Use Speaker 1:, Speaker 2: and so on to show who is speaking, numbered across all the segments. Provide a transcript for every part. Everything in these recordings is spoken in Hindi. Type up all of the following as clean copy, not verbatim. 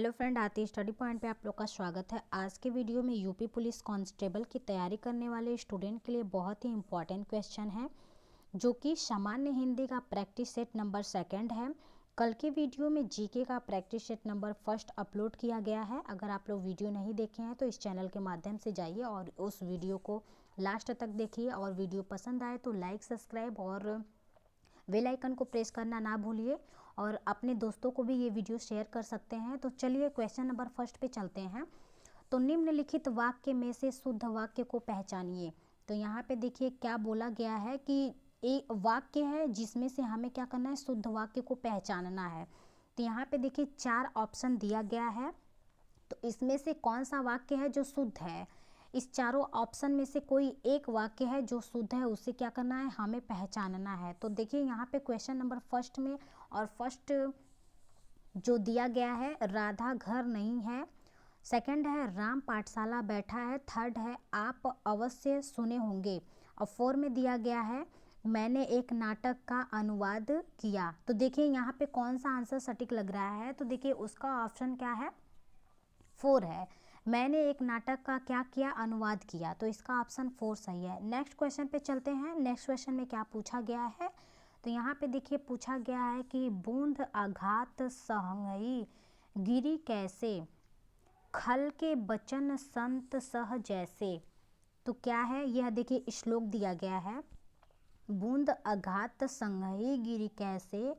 Speaker 1: हेलो फ्रेंड, आती स्टडी पॉइंट पे आप लोग का स्वागत है। आज के वीडियो में यूपी पुलिस कांस्टेबल की तैयारी करने वाले स्टूडेंट के लिए बहुत ही इंपॉर्टेंट क्वेश्चन है, जो कि सामान्य हिंदी का प्रैक्टिस सेट नंबर 2 है। कल के वीडियो में जीके का प्रैक्टिस सेट नंबर 1 अपलोड किया गया है। अगर आप लोग वीडियो नहीं देखे हैं तो इस चैनल के माध्यम से जाइए और उस वीडियो को लास्ट तक देखिए, और वीडियो पसंद आए तो लाइक, सब्सक्राइब और बेल आइकन को प्रेस करना ना भूलिए, और अपने दोस्तों को भी ये वीडियो शेयर कर सकते हैं। तो चलिए क्वेश्चन नंबर 1 पे चलते हैं। तो निम्नलिखित वाक्य में से शुद्ध वाक्य को पहचानिए। तो यहाँ पे देखिए क्या बोला गया है कि एक वाक्य है जिसमें से हमें क्या करना है, शुद्ध वाक्य को पहचानना है। तो यहाँ पे देखिए 4 ऑप्शन दिया गया है। तो इसमें से कौन सा वाक्य है जो शुद्ध है? इस चारों ऑप्शन में से कोई एक वाक्य है जो शुद्ध है, उसे क्या करना है, हमें पहचानना है। तो देखिए यहाँ पे क्वेश्चन नंबर 1 में, और फर्स्ट जो दिया गया है, राधा घर नहीं है। सेकंड है राम पाठशाला बैठा है। थर्ड है आप अवश्य सुने होंगे। और 4 में दिया गया है मैंने एक नाटक का अनुवाद किया। तो देखिए यहाँ पे कौन सा आंसर सटीक लग रहा है। तो देखिए उसका ऑप्शन क्या है, 4 है। मैंने एक नाटक का क्या किया, अनुवाद किया। तो इसका ऑप्शन 4 सही है। नेक्स्ट क्वेश्चन पे चलते हैं। नेक्स्ट क्वेश्चन में क्या पूछा गया है, तो यहाँ पे देखिए पूछा गया है कि बूंद आघात सहंगई गिरी कैसे, खल के बचन संत सह जैसे। तो क्या है यह, देखिए श्लोक दिया गया है, बूंद आघात संगहि गिरी कैसे,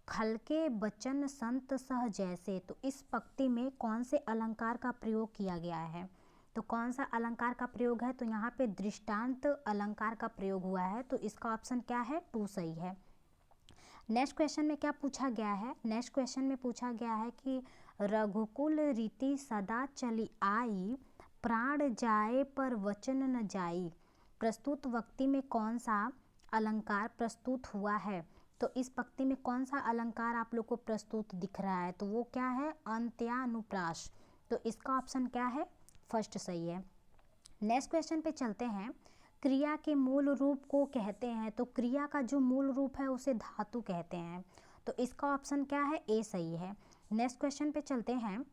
Speaker 1: खलके बचन संत सह जैसे। तो इस पंक्ति में कौन से अलंकार का प्रयोग किया गया है? तो कौन सा अलंकार का प्रयोग है? तो यहाँ पे दृष्टांत अलंकार का प्रयोग हुआ है। तो इसका ऑप्शन क्या है, 2 सही है। नेक्स्ट क्वेश्चन में क्या पूछा गया है? नेक्स्ट क्वेश्चन में पूछा गया है कि रघुकुल रीति सदा चली आई, प्राण जाए पर वचन न जाई। प्रस्तुत वक्ति में कौन सा अलंकार प्रस्तुत हुआ है? तो इस पंक्ति में कौन सा अलंकार आप लोग को प्रस्तुत दिख रहा है? तो वो क्या है, अंत्यानुप्रास। तो इसका ऑप्शन क्या है, फर्स्ट सही है। नेक्स्ट क्वेश्चन पे चलते हैं। क्रिया के मूल रूप को कहते हैं। तो क्रिया का जो मूल रूप है उसे धातु कहते हैं। तो इसका ऑप्शन क्या है, ए सही है। नेक्स्ट क्वेश्चन पे चलते हैं।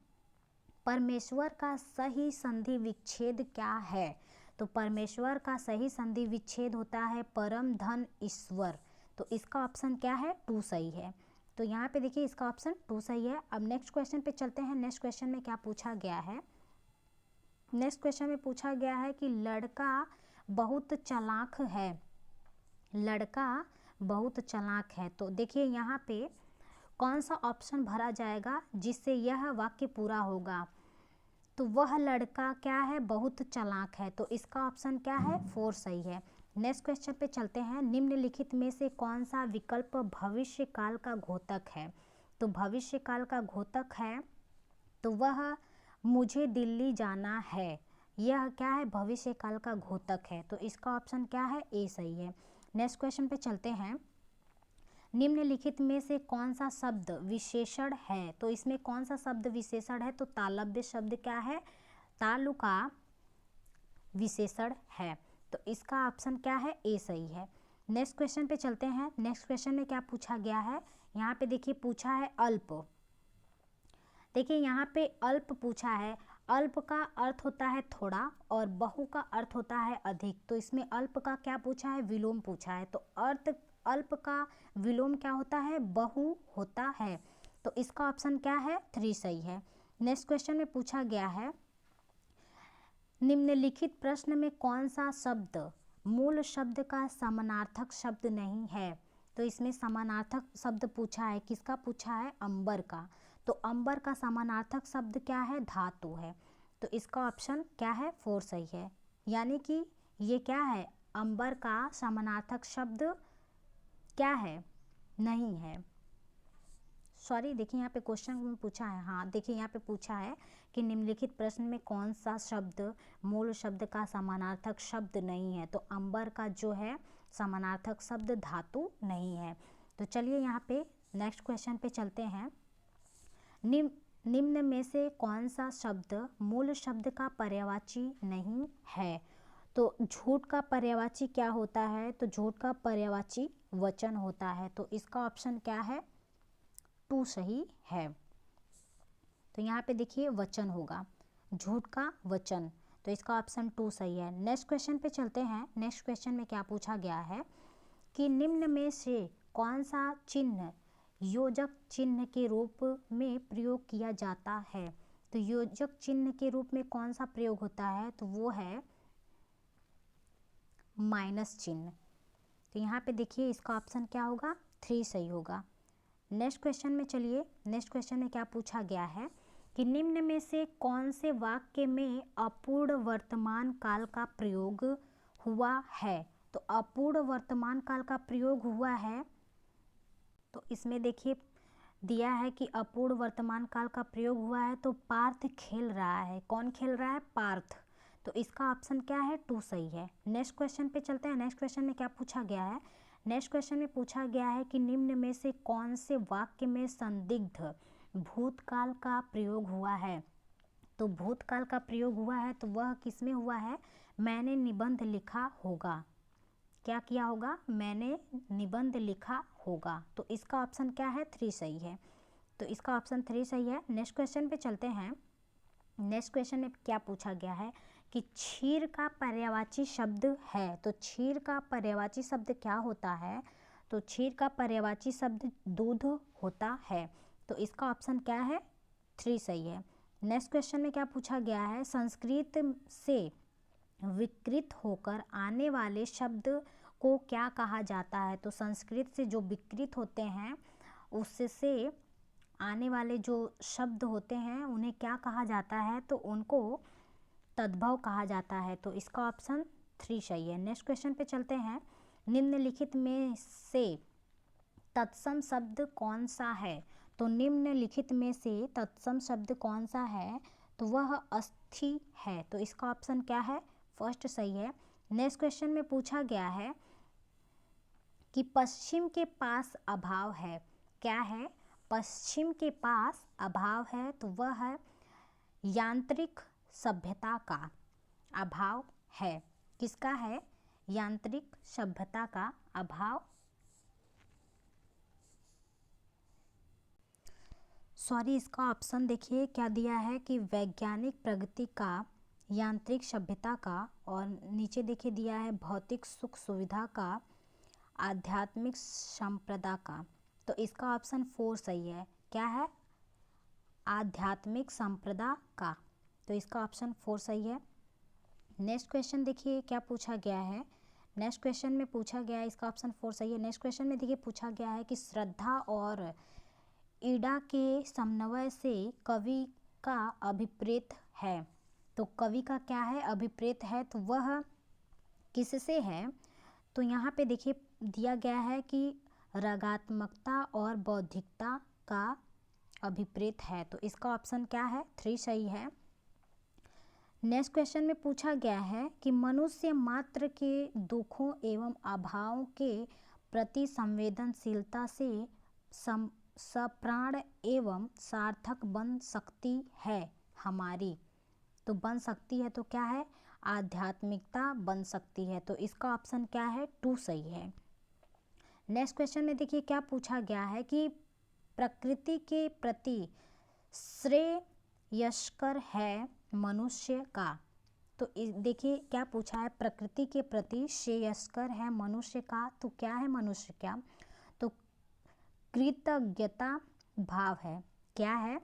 Speaker 1: परमेश्वर का सही संधि विच्छेद क्या है? तो परमेश्वर का सही संधि विच्छेद होता है परम धन ईश्वर। तो इसका ऑप्शन क्या है, 2 सही है। तो यहाँ पे देखिए इसका ऑप्शन 2 सही है। अब नेक्स्ट क्वेश्चन पे चलते हैं। नेक्स्ट क्वेश्चन में क्या पूछा गया है? नेक्स्ट क्वेश्चन में पूछा गया है कि लड़का बहुत चालाक है। लड़का बहुत चालाक है। तो देखिए यहाँ पे कौन सा ऑप्शन भरा जाएगा जिससे यह वाक्य पूरा होगा? तो वह लड़का क्या है, बहुत चालाक है। तो इसका ऑप्शन क्या है, 4 सही है। नेक्स्ट क्वेश्चन पे चलते हैं। निम्नलिखित में से कौन सा विकल्प भविष्य काल का घोतक है? तो भविष्य काल का घोतक है तो वह मुझे दिल्ली जाना है, यह क्या है, भविष्य काल का घोतक है। तो इसका ऑप्शन क्या है, ए सही है। नेक्स्ट क्वेश्चन पे चलते हैं। निम्नलिखित में से कौन सा शब्द विशेषण है? तो इसमें कौन सा शब्द विशेषण है? तो तालव्य शब्द क्या है, तालु का विशेषण है। तो इसका ऑप्शन क्या है, ए सही है। नेक्स्ट क्वेश्चन पे चलते हैं। नेक्स्ट क्वेश्चन में क्या पूछा गया है? यहाँ पे देखिए पूछा है अल्प। देखिए यहाँ पे अल्प पूछा है। अल्प का अर्थ होता है थोड़ा, और बहु का अर्थ होता है अधिक। तो इसमें अल्प का क्या पूछा है, विलोम पूछा है। तो अर्थ अल्प का विलोम क्या होता है, बहु होता है। तो इसका ऑप्शन क्या है, 3 सही है। नेक्स्ट क्वेश्चन में पूछा गया है, निम्नलिखित प्रश्न में कौन सा शब्द मूल शब्द का समानार्थक शब्द नहीं है? तो इसमें समानार्थक शब्द पूछा है, किसका पूछा है, अंबर का। तो अंबर का समानार्थक शब्द क्या है, धातु है। तो इसका ऑप्शन क्या है, 4 सही है। यानी कि ये क्या है, अंबर का समानार्थक शब्द क्या है, नहीं है। सॉरी, देखिए यहाँ पे क्वेश्चन में पूछा है, हाँ देखिए यहाँ पे पूछा है कि निम्नलिखित प्रश्न में कौन सा शब्द मूल शब्द का समानार्थक शब्द नहीं है? तो अंबर का जो है समानार्थक शब्द धातु नहीं है। तो चलिए यहाँ पे नेक्स्ट क्वेश्चन पे चलते हैं। निम्न में से कौन सा शब्द मूल शब्द का पर्यायवाची नहीं है? तो झूठ का पर्यायवाची क्या होता है? तो झूठ का पर्यायवाची वचन होता है। तो इसका ऑप्शन क्या है, 2 सही है। तो यहाँ पे देखिए वचन होगा, झूठ का वचन, तो इसका ऑप्शन 2 सही है। नेक्स्ट क्वेश्चन पे चलते हैं। नेक्स्ट क्वेश्चन में क्या पूछा गया है कि निम्न में से कौन सा चिन्ह योजक चिन्ह के रूप में प्रयोग किया जाता है। तो योजक चिन्ह के रूप में कौन सा प्रयोग होता है, तो वो है माइनस चिन्ह। तो यहाँ पे देखिए इसका ऑप्शन क्या होगा, 3 सही होगा। नेक्स्ट क्वेश्चन में चलिए। नेक्स्ट क्वेश्चन में क्या पूछा गया है कि निम्न में से कौन से वाक्य में अपूर्ण वर्तमान काल का प्रयोग हुआ है। तो अपूर्ण वर्तमान काल का प्रयोग हुआ है, तो इसमें देखिए दिया है कि अपूर्ण वर्तमान काल का प्रयोग हुआ है, तो पार्थ खेल रहा है। कौन खेल रहा है, पार्थ। तो इसका ऑप्शन क्या है, 2 सही है। नेक्स्ट क्वेश्चन पे चलते हैं। नेक्स्ट क्वेश्चन में क्या पूछा गया है। नेक्स्ट क्वेश्चन में पूछा गया है कि निम्न में से कौन से वाक्य में संदिग्ध भूतकाल का प्रयोग हुआ है। तो भूतकाल का प्रयोग हुआ है, तो वह किस में हुआ है, मैंने निबंध लिखा होगा। क्या किया होगा, मैंने निबंध लिखा होगा। तो इसका ऑप्शन क्या है, 3 सही है। तो इसका ऑप्शन 3 सही है। नेक्स्ट क्वेश्चन पे चलते हैं। नेक्स्ट क्वेश्चन में क्या पूछा गया है कि क्षीर का पर्यायवाची शब्द है। तो क्षीर का पर्यायवाची शब्द क्या होता है, तो क्षीर का पर्यायवाची शब्द दूध होता है। तो इसका ऑप्शन क्या है, 3 सही है। नेक्स्ट क्वेश्चन में क्या पूछा गया है, संस्कृत से विकृत होकर आने वाले शब्द को क्या कहा जाता है। तो संस्कृत से जो विकृत होते हैं उससे आने वाले जो शब्द होते हैं उन्हें क्या कहा जाता है, तो उनको तद्भव कहा जाता है। तो इसका ऑप्शन 3 सही है। नेक्स्ट क्वेश्चन पे चलते हैं। निम्नलिखित में से तत्सम शब्द कौन सा है। तो निम्नलिखित में से तत्सम शब्द कौन सा है, तो वह अस्थि है। तो इसका ऑप्शन क्या है, फर्स्ट सही है। नेक्स्ट क्वेश्चन में पूछा गया है कि पश्चिम के पास अभाव है। क्या है, पश्चिम के पास अभाव है, तो वह है यांत्रिक सभ्यता का अभाव है। किसका है, यांत्रिक सभ्यता का अभाव। सॉरी, इसका ऑप्शन देखिए क्या दिया है कि वैज्ञानिक प्रगति का, यांत्रिक सभ्यता का, और नीचे देखिए दिया है भौतिक सुख सुविधा का, आध्यात्मिक संप्रदा का। तो इसका ऑप्शन 4 सही है। क्या है, आध्यात्मिक संप्रदा का। तो इसका ऑप्शन 4 सही है। नेक्स्ट क्वेश्चन देखिए क्या पूछा गया है। नेक्स्ट क्वेश्चन में पूछा गया है, इसका ऑप्शन 4 सही है। नेक्स्ट क्वेश्चन में देखिए पूछा गया है कि श्रद्धा और ईड़ा के समन्वय से कवि का अभिप्रेत है। तो कवि का क्या है, अभिप्रेत है, तो वह किससे है। तो यहाँ पे देखिए दिया गया है कि रागात्मकता और बौद्धिकता का अभिप्रेत है। तो इसका ऑप्शन क्या है, 3 सही है। नेक्स्ट क्वेश्चन में पूछा गया है कि मनुष्य मात्र के दुखों एवं अभावों के प्रति संवेदनशीलता से सप्राण एवं सार्थक बन सकती है हमारी। तो बन सकती है, तो क्या है, आध्यात्मिकता बन सकती है। तो इसका ऑप्शन क्या है, 2 सही है। नेक्स्ट क्वेश्चन में देखिए क्या पूछा गया है कि प्रकृति के प्रति श्रेयस्कर है मनुष्य का। तो देखिए क्या पूछा है, प्रकृति के प्रति श्रेयस्कर है मनुष्य का। तो क्या है मनुष्य, क्या, तो कृतज्ञता भाव है। क्या है,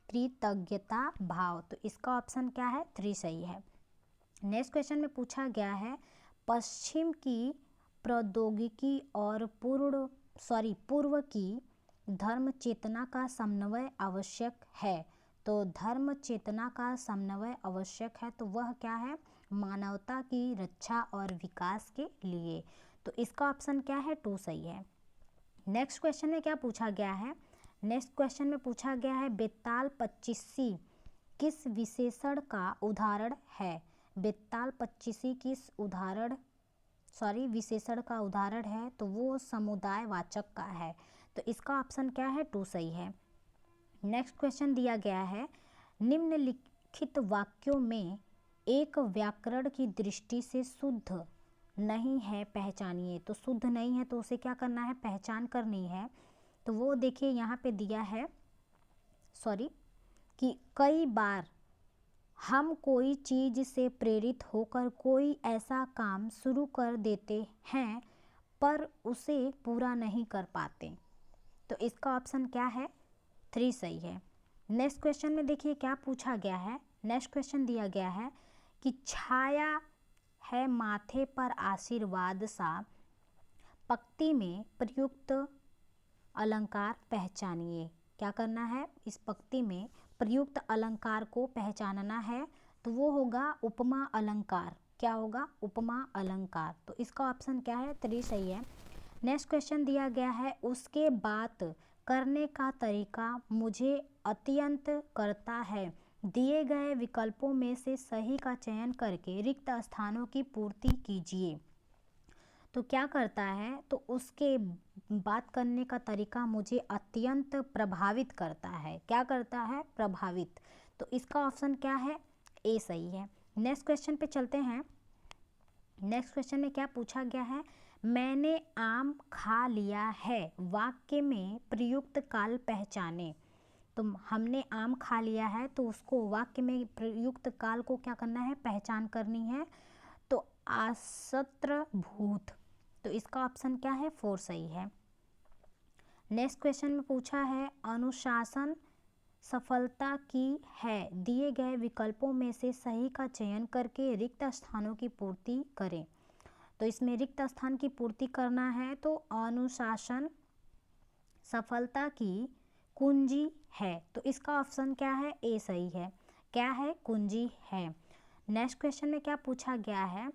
Speaker 1: कृतज्ञता भाव। तो इसका ऑप्शन क्या है, 3 सही है। नेक्स्ट क्वेश्चन में पूछा गया है पश्चिम की प्रौद्योगिकी और पूर्व की धर्म चेतना का समन्वय आवश्यक है। तो धर्म चेतना का समन्वय आवश्यक है, तो वह क्या है, मानवता की रक्षा और विकास के लिए। तो इसका ऑप्शन क्या है, 2 सही है। नेक्स्ट क्वेश्चन में क्या पूछा गया है। नेक्स्ट क्वेश्चन में पूछा गया है बेताल पच्चीसी किस विशेषण का उदाहरण है। बेताल पच्चीसी किस विशेषण का उदाहरण है, तो वो समुदायवाचक का है। तो इसका ऑप्शन क्या है, 2 सही है। नेक्स्ट क्वेश्चन दिया गया है निम्नलिखित वाक्यों में एक व्याकरण की दृष्टि से शुद्ध नहीं है, पहचानिए। तो शुद्ध नहीं है, तो उसे क्या करना है, पहचान करनी है। तो वो देखिए यहाँ पे दिया है, कि कई बार हम कोई चीज़ से प्रेरित होकर कोई ऐसा काम शुरू कर देते हैं पर उसे पूरा नहीं कर पाते। तो इसका ऑप्शन क्या है? 3 सही है। नेक्स्ट क्वेश्चन में देखिए क्या पूछा गया है। नेक्स्ट क्वेश्चन दिया गया है कि छाया है माथे पर आशीर्वाद सा, पंक्ति में प्रयुक्त अलंकार पहचानिए। क्या करना है? इस पंक्ति में प्रयुक्त अलंकार को पहचानना है, तो वो होगा उपमा अलंकार। क्या होगा? उपमा अलंकार। तो इसका ऑप्शन क्या है? 3 सही है। नेक्स्ट क्वेश्चन दिया गया है उसके बात करने का तरीका मुझे अत्यंत करता है, दिए गए विकल्पों में से सही का चयन करके रिक्त स्थानों की पूर्ति कीजिए। तो क्या करता है? तो उसके बात करने का तरीका मुझे अत्यंत प्रभावित करता है। क्या करता है? प्रभावित। तो इसका ऑप्शन क्या है? ए सही है। नेक्स्ट क्वेश्चन पे चलते हैं। नेक्स्ट क्वेश्चन में क्या पूछा गया है? मैंने आम खा लिया है, वाक्य में प्रयुक्त काल पहचाने। तो हमने आम खा लिया है, तो उसको वाक्य में प्रयुक्त काल को क्या करना है? पहचान करनी है। तो आसत्र भूत। तो इसका ऑप्शन क्या है? 4 सही है। नेक्स्ट क्वेश्चन में पूछा है अनुशासन सफलता की है, दिए गए विकल्पों में से सही का चयन करके रिक्त स्थानों की पूर्ति करें। तो इसमें रिक्त स्थान की पूर्ति करना है, तो अनुशासन सफलता की कुंजी है। तो इसका ऑप्शन क्या है? ए सही है। क्या है? कुंजी है। नेक्स्ट क्वेश्चन में क्या पूछा गया है?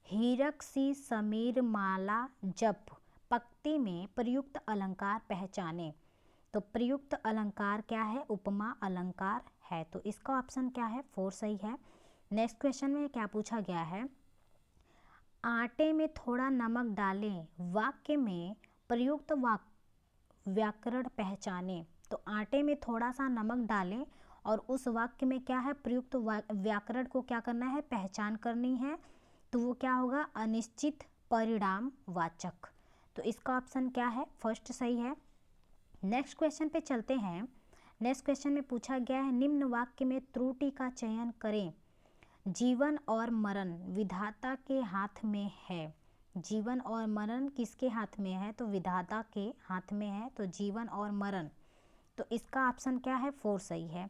Speaker 1: हीरक सी समीर माला जप, पंक्ति में प्रयुक्त अलंकार पहचाने। तो प्रयुक्त अलंकार क्या है? उपमा अलंकार है। तो इसका ऑप्शन क्या है? 4 सही है। नेक्स्ट क्वेश्चन में क्या पूछा गया है? आटे में थोड़ा नमक डालें, वाक्य में प्रयुक्त व्याकरण पहचाने। तो आटे में थोड़ा सा नमक डालें और उस वाक्य में क्या है? प्रयुक्त व्याकरण को क्या करना है? पहचान करनी है। तो वो क्या होगा? अनिश्चित परिणाम वाचक। तो इसका ऑप्शन क्या है? फर्स्ट सही है। नेक्स्ट क्वेश्चन पे चलते हैं। नेक्स्ट क्वेश्चन में पूछा गया है निम्न वाक्य में त्रुटि का चयन करें। जीवन और मरण विधाता के हाथ में है। जीवन और मरण किसके हाथ में है? तो विधाता के हाथ में है। तो जीवन और मरण। तो इसका ऑप्शन क्या है? 4 सही है।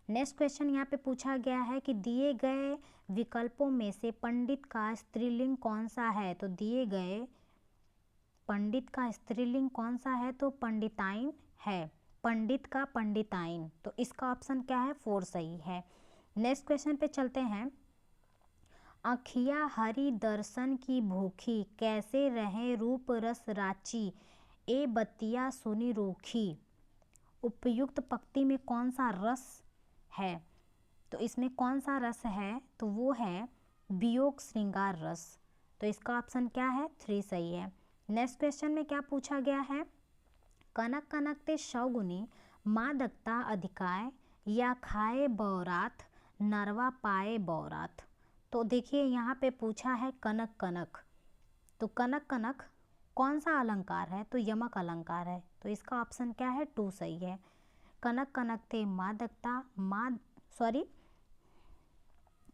Speaker 1: नेक्स्ट क्वेश्चन यहाँ पे पूछा गया है कि दिए गए विकल्पों में से पंडित का स्त्रीलिंग कौन सा है? तो दिए गए पंडित का स्त्रीलिंग कौन सा है? तो पंडिताइन है। पंडित का पंडिताइन। तो इसका ऑप्शन क्या है? 4 सही है। नेक्स्ट क्वेश्चन पे चलते हैं। अखिया हरि दर्शन की भूखी, कैसे रहे रूप रस राची, ए बतिया सुनी रूखी। उपयुक्त पंक्ति में कौन सा रस है? तो इसमें कौन सा रस है? तो वो है वियोग श्रृंगार रस। तो इसका ऑप्शन क्या है? 3 सही है। नेक्स्ट क्वेश्चन में क्या पूछा गया है? कनक कनकते शौगुनी, मादकता अधिकाय, या खाए बौरात, नरवा पाए बौरात। तो देखिए यहाँ पे पूछा है कनक कनक। तो कनक कनक कौन सा अलंकार है? तो यमक अलंकार है। तो इसका ऑप्शन क्या है? 2 सही है। कनक कनकते मादकता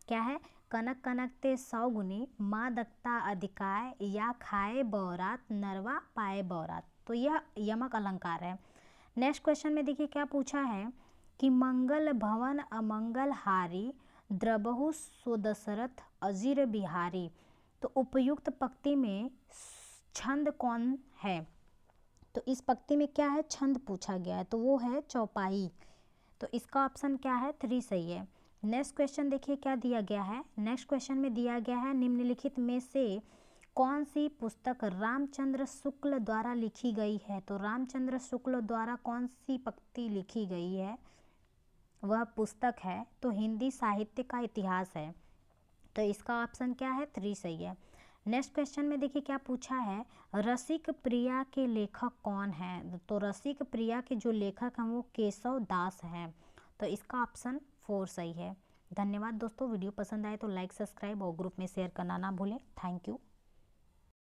Speaker 1: क्या है? कनक कनकते सौगुनी, मादकता अधिकाय, या खाए बौरात, नरवा पाए बौरात। तो यह यमक अलंकार है। नेक्स्ट क्वेश्चन में देखिए क्या पूछा है कि मंगल भवन अमंगल हारी, द्रबहु सुदशरथ अजीर बिहारी। तो उपयुक्त पंक्ति में छंद कौन है? तो इस पंक्ति में क्या है? छंद पूछा गया है। तो वो है चौपाई। तो इसका ऑप्शन क्या है? 3 सही है। नेक्स्ट क्वेश्चन देखिए क्या दिया गया है। नेक्स्ट क्वेश्चन में दिया गया है निम्नलिखित में से कौन सी पुस्तक रामचंद्र शुक्ल द्वारा लिखी गई है? तो रामचंद्र शुक्ल द्वारा कौन सी पंक्ति लिखी गई है? वह पुस्तक है तो हिंदी साहित्य का इतिहास है। तो इसका ऑप्शन क्या है? 3 सही है। नेक्स्ट क्वेश्चन में देखिए क्या पूछा है रसिक प्रिया के लेखक कौन है? तो रसिक प्रिया के जो लेखक हैं वो केशव दास हैं। तो इसका ऑप्शन 4 सही है। धन्यवाद दोस्तों, वीडियो पसंद आए तो लाइक सब्सक्राइब और ग्रुप में शेयर करना ना भूलें। Thank you.